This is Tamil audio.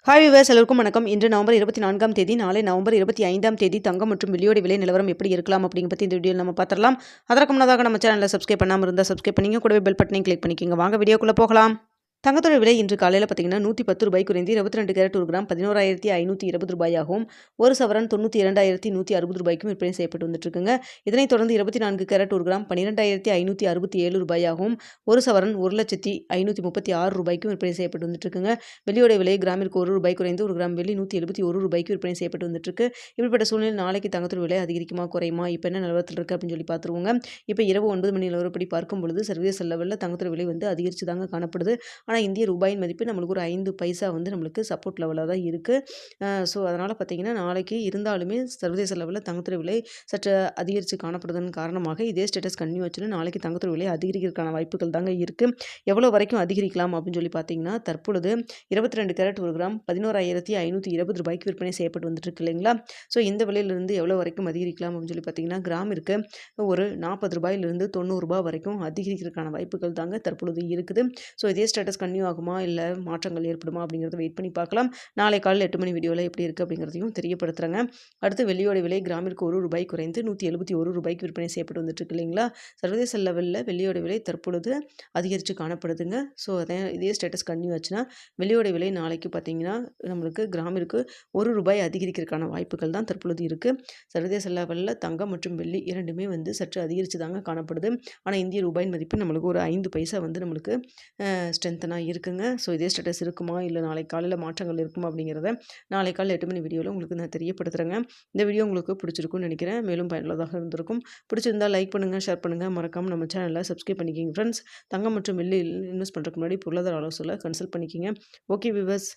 ஹாய் விவர்ஸ் எல்லோருக்கும் வணக்கம். இன்று நவம்பர் 24ஆம் தேதி, நாளை நவம்பர் 25ஆம் தேதி தங்கம் மற்றும் வெள்ளியோட விலை நிலவரம் எப்படி இருக்கலாம் அப்படிங்க பற்றி இந்த வீடியோவில் நம்ம பார்த்துடலாம். அதற்கு முன்னதாக நம்ம சேனலில் சப்ஸ்கிரைப் பண்ணாமல் இருந்தால் சப்ஸ்கிரைப் பண்ணிங்க, கூடவே பெல் பட்டனையும் கிளிக் பண்ணிக்கோங்க. வாங்க வீடியோக்குள்ளே போகலாம். தங்கத்தோட விலை இன்று காலையில் பார்த்தீங்கன்னா 110 ரூபாய் குறைந்து 22 கேரட் 1 கிராம் 11,520 ரூபாயாகவும், ஒரு சவரன் 92,160 ரூபாய்க்கும் விற்பனை செய்யப்பட்டு வந்துட்டு இருக்குங்க. இதனைத் தொடர்ந்து 24 கேரட் 1 கிராம் 12,567 ரூபாயாகவும், ஒரு சவரன் 1,0536 ரூபாய்க்கும் விற்பனை செய்யப்பட்டு வந்துட்டு இருக்குங்க. வெள்ளியோட விலை கிராமிற்கு 1 ரூபாய் குறைந்து 1 கிராம் வெள்ளி 171 ரூபாய்க்கு விற்பனை செய்யப்பட்டு வந்துட்டு இருக்கு. இப்படிப்பட்ட சூழ்நிலை நாளைக்கு தங்கத்தோட விலை அதிகரிக்குமா குறையுமா, இப்போ என்ன நிலவரத்தில் இருக்குது அப்படின்னு சொல்லி பார்த்துருவோங்க. இப்போ இரவு 9 மணி நிலவரப்படி பார்க்கும் பொழுது சர்வதேச லெவலில் தங்கத்தோட விலை வந்து அதிகரிச்சு தாங்க காணப்படுது. ஆனால் இந்திய ரூபாயின் மதிப்பு நம்மளுக்கு ஒரு 5 பைசா வந்து நம்மளுக்கு சப்போர்ட் லெவலாக தான் இருக்குது. ஸோ அதனால் பார்த்திங்கன்னா நாளைக்கு இருந்தாலுமே சர்வதேச லெவலில் தங்கத்தோட விலை சற்று அதிகரித்து காணப்படுவதன் காரணமாக இதே ஸ்டேட்டஸ் கன்னியூ வச்சுன்னு நாளைக்கு தங்கத்தோட விலை அதிகரிக்கிறதுக்கான வாய்ப்புகள் தாங்க இருக்குது. எவ்வளோ வரைக்கும் அதிகரிக்கலாம் அப்படின்னு சொல்லி பார்த்தீங்கன்னா, தற்பொழுது 22 கேரட் 1 கிராம் 11,520 ரூபாய்க்கு விற்பனை செய்யப்பட்டு வந்துட்டு இருக்கு இல்லைங்களா. ஸோ இந்த விலையிலிருந்து எவ்வளோ வரைக்கும் அதிகரிக்கலாம் அப்படின்னு சொல்லி பார்த்தீங்கன்னா, கிராமிற்கு ஒரு 40 ரூபாயிலிருந்து 90 ரூபாய் வரைக்கும் அதிகரிக்கிறதுக்கான வாய்ப்புகள் தாங்க தற்பொழுது இருக்குது. ஸோ இதே ஸ்டேட்டஸ் கன்னியூ ஆகுமா இல்லை மாற்றங்கள் ஏற்படுமா அப்படிங்கிறத வெயிட் பண்ணி பார்க்கலாம். நாளை காலையில் 8 மணி வீடியோவில் எப்படி இருக்குது அப்படிங்கிறதையும் தெரியப்படுத்துகிறேங்க. அடுத்து வெள்ளியோட விலை கிராமிற்கு 1 ரூபாய் குறைந்து 171 ரூபாய்க்கு விற்பனை செய்யப்பட்டு வந்துட்டு இருக்கு இல்லைங்களா. சர்வதேச லெவலில் வெள்ளியோட விலை தற்பொழுது அதிகரித்து காணப்படுதுங்க. ஸோ இதே ஸ்டேட்டஸ் கன்னியூ ஆச்சுன்னா வெள்ளியோட விலை நாளைக்கு பார்த்தீங்கன்னா நம்மளுக்கு கிராமிற்கு 1 ரூபாய் அதிகரிக்கிறதுக்கான வாய்ப்புகள் தான் தற்பொழுது இருக்குது. சர்வதேச லெவலில் தங்கம் மற்றும் வெள்ளி இரண்டுமே வந்து சற்று அதிகரித்து தாங்க காணப்படுது. ஆனால் இந்திய ரூபாயின் மதிப்பு நம்மளுக்கு ஒரு 5 பைசா வந்து நம்மளுக்கு ஸ்ட்ரென்த்தனாக இருக்குங்க. ஸோ இதே ஸ்டேட்டஸ் இருக்குமா இல்லை நாளை காலையில் மாற்றங்கள் இருக்குமா அப்படிங்கிறத நாளை காலையில் 8 மணி வீடியோவில் உங்களுக்கு நான் தெரியப்படுத்துகிறேங்க. இந்த வீடியோ உங்களுக்கு பிடிச்சிருக்கும்னு நினைக்கிறேன். மேலும் பயனுள்ளதாக இருந்திருக்கும். பிடிச்சிருந்தால் லைக் பண்ணுங்கள், ஷேர் பண்ணுங்கள், மறக்காமல் நம்ம சேனலில் சப்ஸ்கிரைப் பண்ணிக்கிங்க ஃப்ரெண்ட்ஸ். தங்கம் மற்றும் வெள்ளி இன்வெஸ்ட் பண்ணுறதுக்கு முன்னாடி பொருளாதார ஆலோசனை கன்சல்ட் பண்ணிக்கிங்க. Okay viewers.